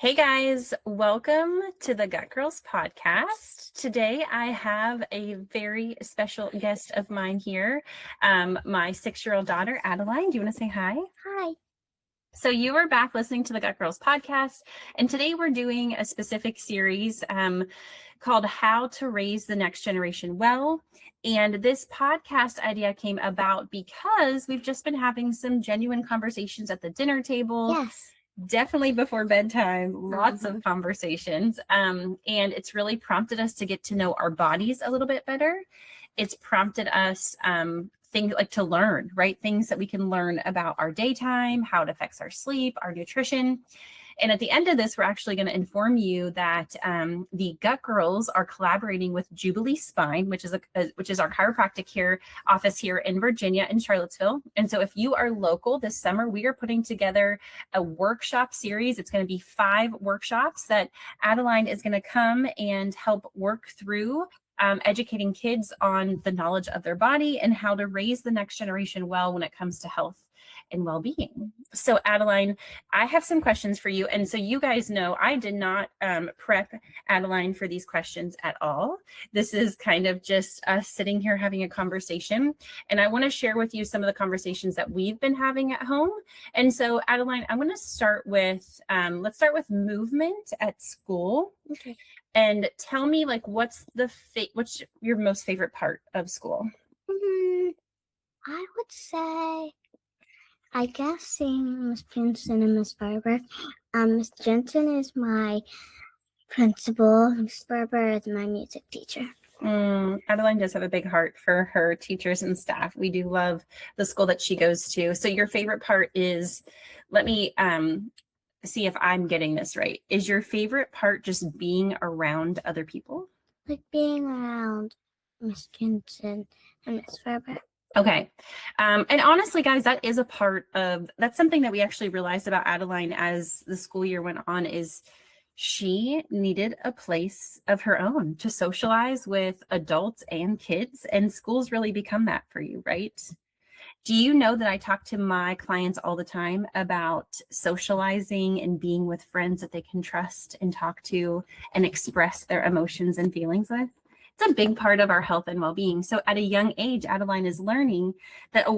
Hey guys, welcome to the Gut Girls podcast. Today I have a very special guest of mine here, my 6-year-old daughter, Adeline. Do you want to say hi? Hi. So you are back listening to the Gut Girls podcast, and today we're doing a specific series called How to Raise the Next Generation Well. And this podcast idea came about because we've just been having some genuine conversations at the dinner table. Yes. Definitely before bedtime, lots of conversations. And it's really prompted us to get to know our bodies a little bit better. It's prompted us things like to learn, right? Things that we can learn about our daytime, how it affects our sleep, our nutrition. And at the end of this, we're actually going to inform you that the Gut Girls are collaborating with Jubilee Spine, which is our chiropractic office here in Virginia, in Charlottesville. And so if you are local this summer, we are putting together a workshop series. It's going to be 5 workshops that Adeline is going to come and help work through, educating kids on the knowledge of their body and how to raise the next generation well when it comes to health and well-being. So Adeline, I have some questions for you. And so you guys know I did not prep Adeline for these questions at all. This is kind of just us sitting here having a conversation. And I want to share with you some of the conversations that we've been having at home. And so Adeline, I'm going to start with, let's start with movement at school. Okay. And tell me, like, what's your most favorite part of school? I would say, I guess seeing Miss Jensen and Miss Barber. Miss Jensen is my principal. Miss Barber is my music teacher. Adeline does have a big heart for her teachers and staff. We do love the school that she goes to. So your favorite part is, let me see if I'm getting this right. Is your favorite part just being around other people? Like being around Miss Jensen and Miss Barber. Okay. And honestly, guys, that's something that we actually realized about Adeline as the school year went on, is she needed a place of her own to socialize with adults and kids, and schools really become that for you, right? Do you know that I talk to my clients all the time about socializing and being with friends that they can trust and talk to and express their emotions and feelings with? It's a big part of our health and well-being. So at a young age, Adeline is learning that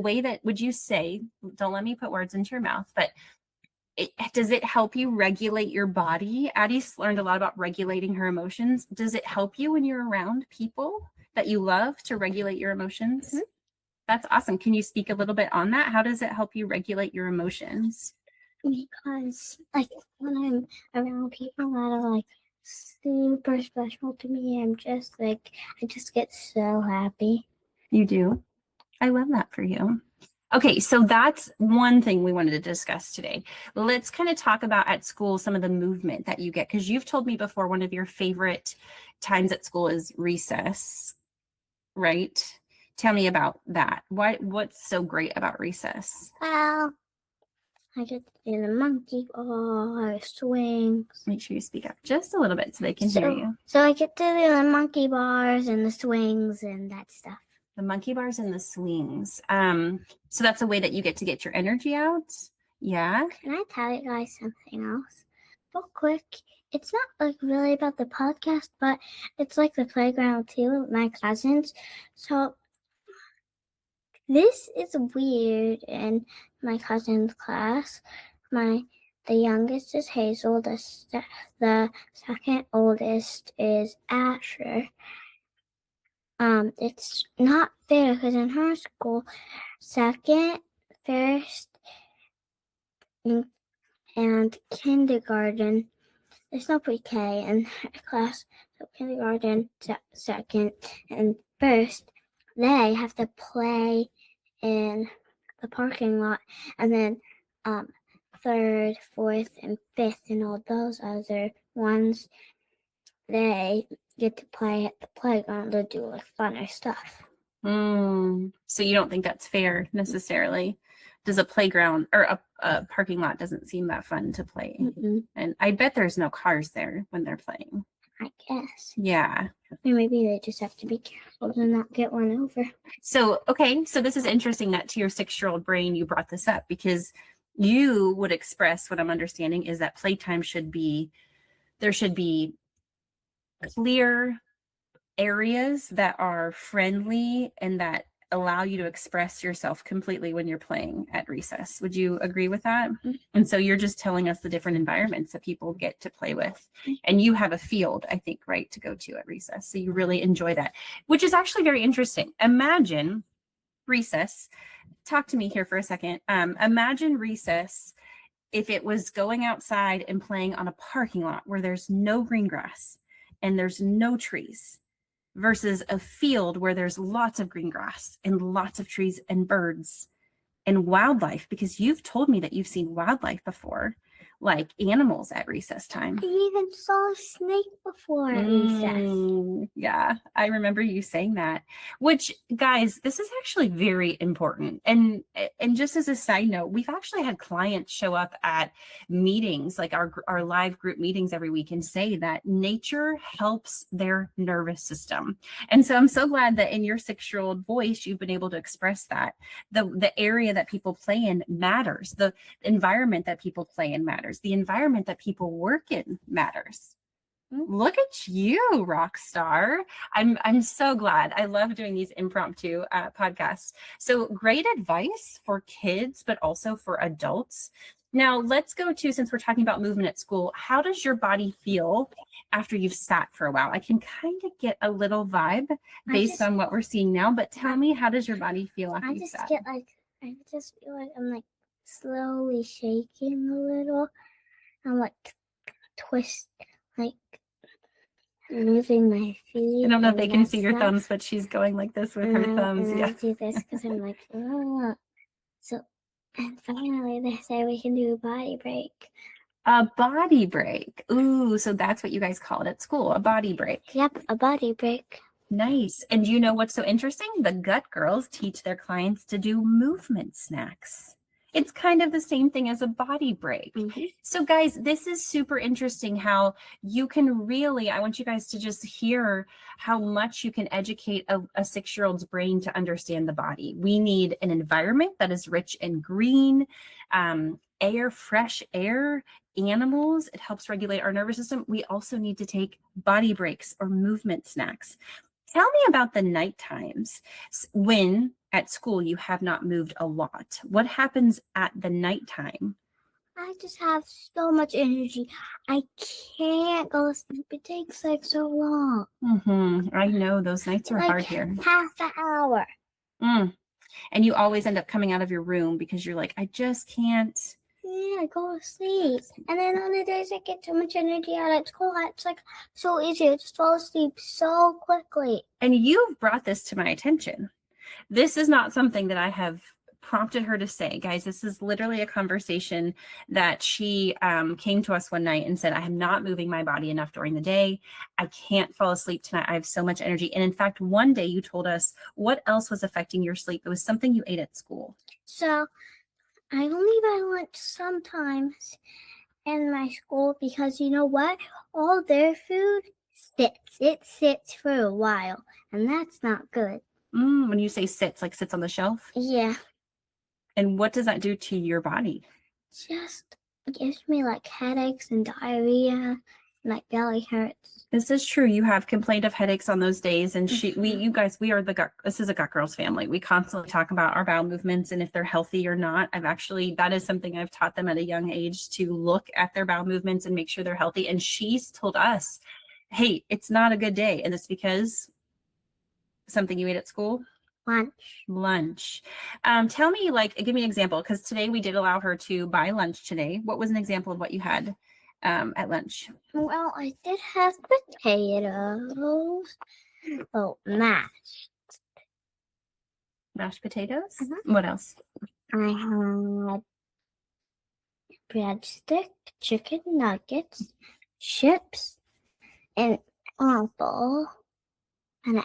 would you say, don't let me put words into your mouth, but does it help you regulate your body? Addie's learned a lot about regulating her emotions. Does it help you when you're around people that you love to regulate your emotions? Mm-hmm. That's awesome. Can you speak a little bit on that? How does it help you regulate your emotions? Because like when I'm around people that are like super special to me, I just get so happy. You do? I love that for you. Okay, so that's one thing we wanted to discuss today. Let's kind of talk about at school some of the movement that you get, because you've told me before one of your favorite times at school is recess, right? Tell me about that. What's so great about recess? Well, I get to do the monkey bars, swings. Make sure you speak up just a little bit so they can hear you. So I get to do the monkey bars and the swings and that stuff. The monkey bars and the swings. So that's a way that you get your energy out. Yeah. Can I tell you guys something else? Real quick. It's not like really about the podcast, but it's like the playground too with my cousins. So this is weird in my cousin's class. The youngest is Hazel. The second oldest is Asher. It's not fair because in her school, second, first, and kindergarten, there's no pre-K in her class. So kindergarten, second, and first, they have to play in the parking lot, and then third, fourth, and fifth, and all those other ones, they get to play at the playground to do like funner stuff. So you don't think that's fair necessarily? Does a playground or a parking lot doesn't seem that fun to play? Mm-mm. And I bet there's no cars there when they're playing. I guess. Yeah. Or maybe they just have to be careful to not get one over. So, okay. So this is interesting that to your 6-year-old brain, you brought this up because you would express, what I'm understanding is that playtime there should be clear areas that are friendly and that allow you to express yourself completely when you're playing at recess. Would you agree with that? And so you're just telling us the different environments that people get to play with. And you have a field, I think, right, to go to at recess. So you really enjoy that, which is actually very interesting. Imagine recess. Talk to me here for a second. Imagine recess if it was going outside and playing on a parking lot where there's no green grass and there's no trees, versus a field where there's lots of green grass and lots of trees and birds and wildlife, because you've told me that you've seen wildlife before, like animals at recess time. I even saw a snake before at recess. Yeah, I remember you saying that. Which, guys, this is actually very important. And just as a side note, we've actually had clients show up at meetings, like our live group meetings every week, and say that nature helps their nervous system. And so I'm so glad that in your 6-year-old voice, you've been able to express that. The area that people play in matters. The environment that people play in matters. The environment that people work in matters. Look at you, rock star. I'm so glad. I love doing these impromptu podcasts. So great advice for kids, but also for adults. Now let's go to, since we're talking about movement at school, how does your body feel after you've sat for a while? I can kind of get a little vibe based on what we're seeing now, but tell me, how does your body feel after you've sat? I just feel like I'm like slowly shaking a little. I'm like like moving my feet. I don't know if they can see your thumbs, but she's going like this with her thumbs. And Yeah. I do this because I'm like, oh. So, and finally they say we can do a body break. A body break. Ooh, so that's what you guys call it at school, a body break. Yep, a body break. Nice. And you know what's so interesting? The gut girls teach their clients to do movement snacks. It's kind of the same thing as a body break. So guys, this is super interesting how you can really, I want you guys to just hear how much you can educate a 6-year-old's brain to understand the body. We need an environment that is rich in green, air, fresh air, animals. It helps regulate our nervous system. We also need to take body breaks or movement snacks. Tell me about the night times when at school you have not moved a lot. What happens at the nighttime? I just have so much energy. I can't go to sleep. It takes like so long. I know those nights are hard here. Half an hour. And you always end up coming out of your room because you're like, I just can't. Yeah, I go to sleep. And then on the days I get too much energy out at school, it's like so easy. I just fall asleep so quickly. And you've brought this to my attention. This is not something that I have prompted her to say. Guys, this is literally a conversation that she came to us one night and said, I am not moving my body enough during the day. I can't fall asleep tonight. I have so much energy. And in fact, one day you told us what else was affecting your sleep. It was something you ate at school. So I only buy lunch sometimes in my school because you know what? All their food sits. It sits for a while, and that's not good. When you say sits, like sits on the shelf? Yeah. And what does that do to your body? Just gives me like headaches and diarrhea, and my belly hurts. This is true. You have complained of headaches on those days, and you guys, we are the gut. This is a Gut Girls family. We constantly talk about our bowel movements and if they're healthy or not. That is something I've taught them at a young age, to look at their bowel movements and make sure they're healthy. And she's told us, hey, it's not a good day, and it's because something you ate at school. Lunch. Tell me, give me an example, because today we did allow her to buy lunch today. What was an example of what you had at lunch? Well, I did have potatoes. Oh, mashed potatoes. What else? I had breadstick, chicken nuggets, chips, an apple, and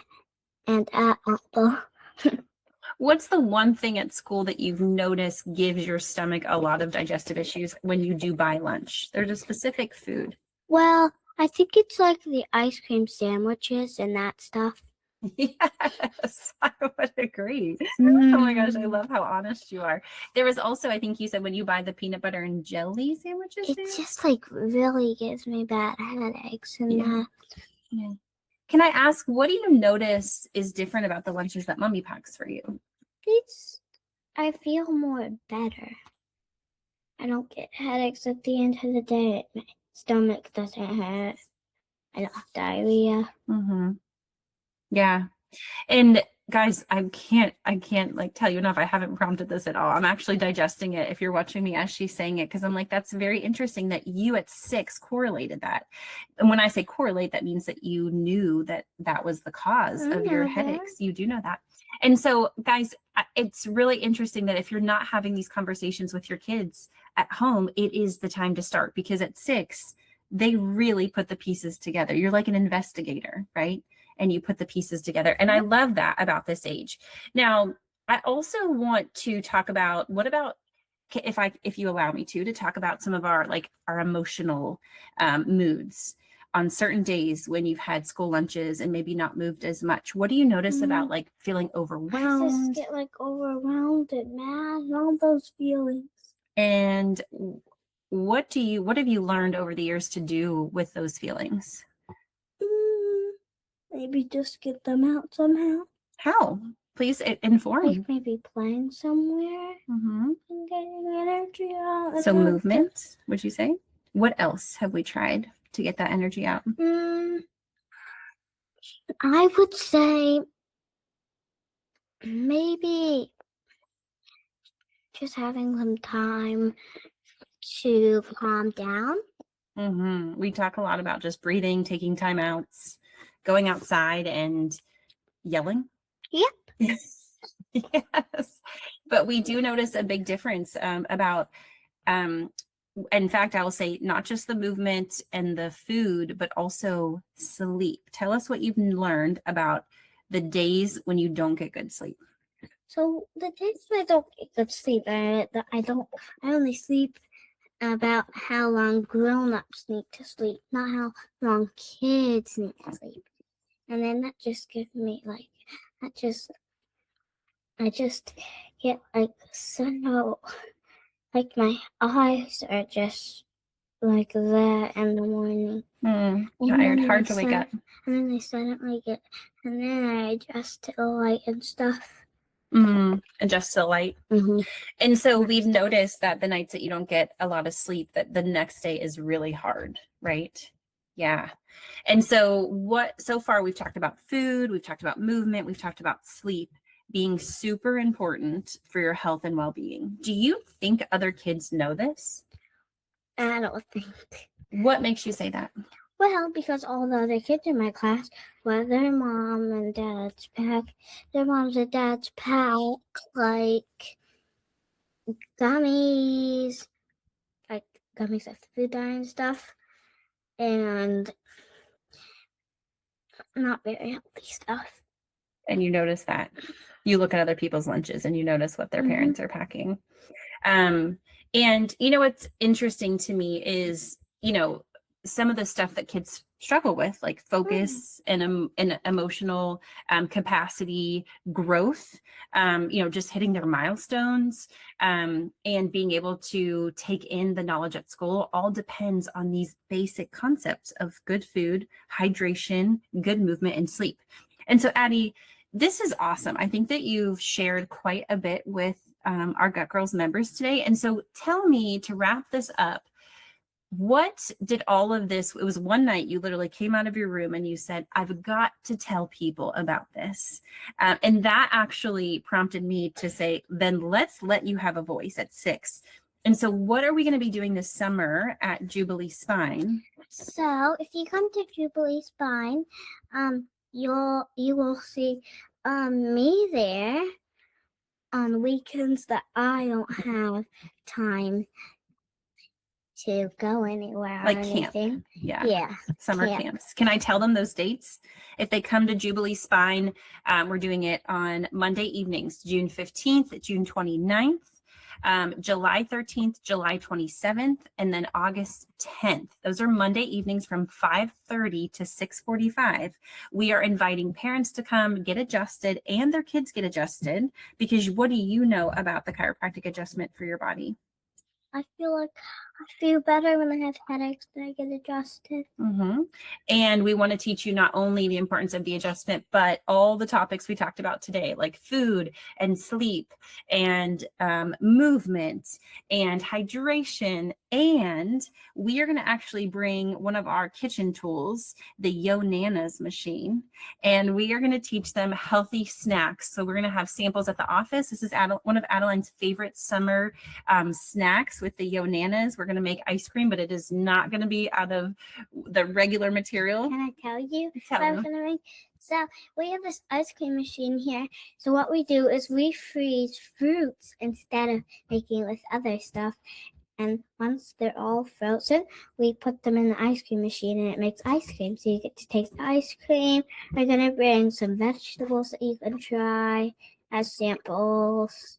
an apple. What's the one thing at school that you've noticed gives your stomach a lot of digestive issues when you do buy lunch? There's a specific food. Well, I think it's like the ice cream sandwiches and that stuff. Yes, I would agree. Oh my gosh, I love how honest you are. There was also, I think you said when you buy the peanut butter and jelly sandwiches It there? just like really gives me bad headaches and Yeah. Yeah. Can I ask, what do you notice is different about the lunches that mommy packs for you? I feel more better. I don't get headaches at the end of the day. My stomach doesn't hurt. I don't have diarrhea. Mm-hmm. Yeah. And guys, I can't like tell you enough. I haven't prompted this at all. I'm actually digesting it if you're watching me as she's saying it, because I'm like, that's very interesting that you at 6 correlated that. And when I say correlate, that means that you knew that that was the cause I of your know that. headaches. You do know that. And so, guys, it's really interesting that if you're not having these conversations with your kids at home, it is the time to start, because at 6, they really put the pieces together. You're like an investigator, right? And you put the pieces together. And I love that about this age. Now, I also want to talk about, what about, if you allow me to talk about some of our emotional moods on certain days when you've had school lunches and maybe not moved as much. What do you notice about like feeling I overwhelmed? just get like overwhelmed and mad and all those feelings. And what have you learned over the years to do with those feelings? Maybe just get them out somehow. How? Please inform. Like maybe playing somewhere Mm-hmm. and getting energy out. So movement, would you say? What else have we tried to get that energy out? I would say maybe just having some time to calm down. Mm-hmm. We talk a lot about just breathing, taking time outs, going outside and yelling. Yep. Yes. But we do notice a big difference about, in fact, I will say not just the movement and the food, but also sleep. Tell us what you've learned about the days when you don't get good sleep. So the days when I don't get good sleep, I only sleep about how long grown-ups need to sleep, not how long kids need to sleep. And then that just gives me I just get so like my eyes are just like that in the morning. Tired, hard to wake up. And then they suddenly and then I adjust to the light and stuff. Adjust to the light. Mm-hmm. And so we've noticed that the nights that you don't get a lot of sleep, that the next day is really hard, right? Yeah. And so so far we've talked about food, we've talked about movement, we've talked about sleep being super important for your health and well-being. Do you think other kids know this? I don't think. What makes you say that? Well, because all the other kids in my class, their moms and dads pack like gummies, of food dye and stuff, and not very healthy stuff. And you notice that. You look at other people's lunches and you notice what their parents are packing. And what's interesting to me is, some of the stuff that kids struggle with, like focus and emotional capacity, growth, just hitting their milestones, and being able to take in the knowledge at school, all depends on these basic concepts of good food, hydration, good movement, and sleep. And so, Addie, this is awesome. I think that you've shared quite a bit with our Gut Girls members today. And so tell me, to wrap this up, what did all of this, it was one night you literally came out of your room and you said, I've got to tell people about this. And that actually prompted me to say, then let's let you have a voice at 6. And so what are we going to be doing this summer at Jubilee Spine? So if you come to Jubilee Spine, you will see me there on weekends that I don't have time to go anywhere. Like or camp. anything. Yeah. Summer camps. Can I tell them those dates? If they come to Jubilee Spine, we're doing it on Monday evenings, June 15th, June 29th, July 13th, July 27th, and then August 10th. Those are Monday evenings from 5:30 to 6:45. We are inviting parents to come get adjusted and their kids get adjusted, because what do you know about the chiropractic adjustment for your body? I feel better when I have headaches and I get adjusted. And we want to teach you not only the importance of the adjustment, but all the topics we talked about today, like food and sleep and movement and hydration. And we are going to actually bring one of our kitchen tools, the Yo Nanas machine, and we are going to teach them healthy snacks. So we're going to have samples at the office. This is one of Adeline's favorite summer snacks with the Yo Nanas. We're going to make ice cream, but it is not going to be out of the regular material. Can I tell you Tell what I'm them. going to make? So we have this ice cream machine here. So what we do is we freeze fruits instead of making it with other stuff. And once they're all frozen, we put them in the ice cream machine and it makes ice cream. So you get to taste the ice cream. We're going to bring some vegetables that you can try as samples.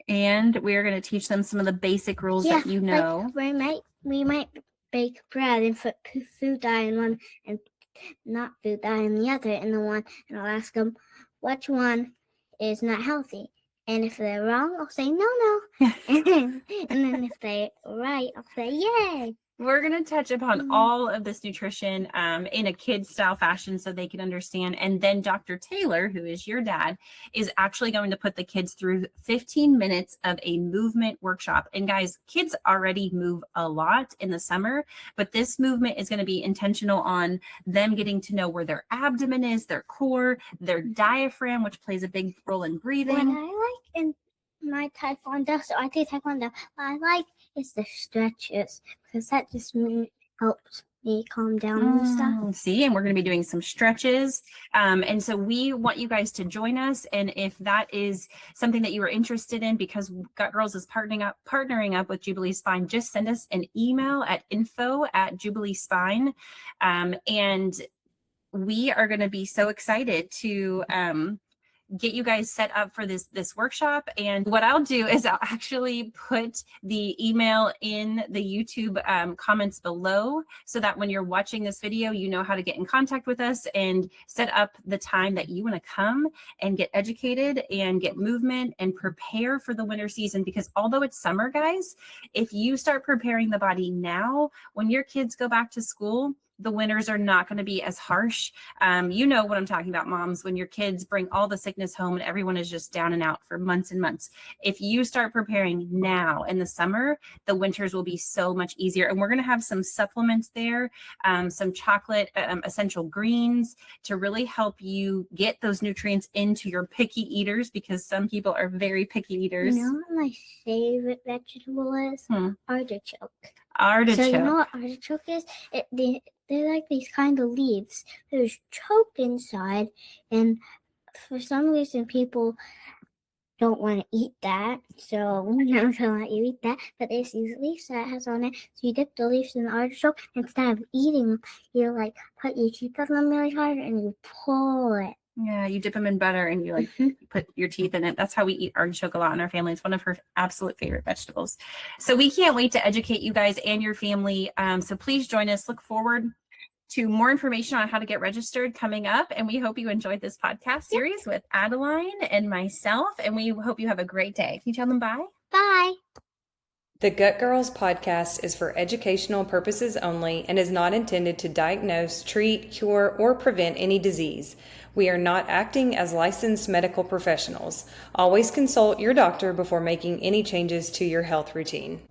And we're going to teach them some of the basic rules that you know. Like we might bake bread and put food dye in one and not food dye in the other. And I'll ask them which one is not healthy. And if they're wrong, I'll say no. and then if they're right, I'll say yay. We're going to touch upon all of this nutrition in a kid style fashion so they can understand. And then Dr. Taylor, who is your dad, is actually going to put the kids through 15 minutes of a movement workshop. And guys, kids already move a lot in the summer, but this movement is going to be intentional on them getting to know where their abdomen is, their core, their diaphragm, which plays a big role in breathing. What I like in my taekwondo, so I do taekwondo, what I like is the stretches, because that just helps me calm down and stuff. See, and we're going to be doing some stretches. And so we want you guys to join us. And if that is something that you are interested in, because Gut Girls is partnering up with Jubilee Spine, just send us an email at info@Jubilee Spine. And we are going to be so excited to get you guys set up for this workshop. And what I'll do is I'll actually put the email in the YouTube comments below, so that when you're watching this video, you know how to get in contact with us and set up the time that you want to come and get educated and get movement and prepare for the winter season. Because although it's summer, guys, if you start preparing the body now, when your kids go back to school, the winters are not going to be as harsh. You know what I'm talking about, moms, when your kids bring all the sickness home and everyone is just down and out for months and months. If you start preparing now in the summer, the winters will be so much easier. And we're going to have some supplements there, some chocolate essential greens to really help you get those nutrients into your picky eaters, because some people are very picky eaters. You know what my favorite vegetable is? Artichoke. Artichoke. So you know what artichoke is? They're like these kind of leaves. There's choke inside, and for some reason people don't want to eat that. So we're not going to let you eat that. But there's these leaves that it has on it. So you dip the leaves in the artichoke. Instead of eating them, you like put your teeth on them really hard and you pull it. Yeah, you dip them in butter and you like put your teeth in it. That's how we eat artichoke a lot in our family. It's one of her absolute favorite vegetables. So we can't wait to educate you guys and your family. So please join us. Look forward to more information on how to get registered coming up. And we hope you enjoyed this podcast series with Adeline and myself. And we hope you have a great day. Can you tell them bye? Bye. The Gut Girls podcast is for educational purposes only and is not intended to diagnose, treat, cure, or prevent any disease. We are not acting as licensed medical professionals. Always consult your doctor before making any changes to your health routine.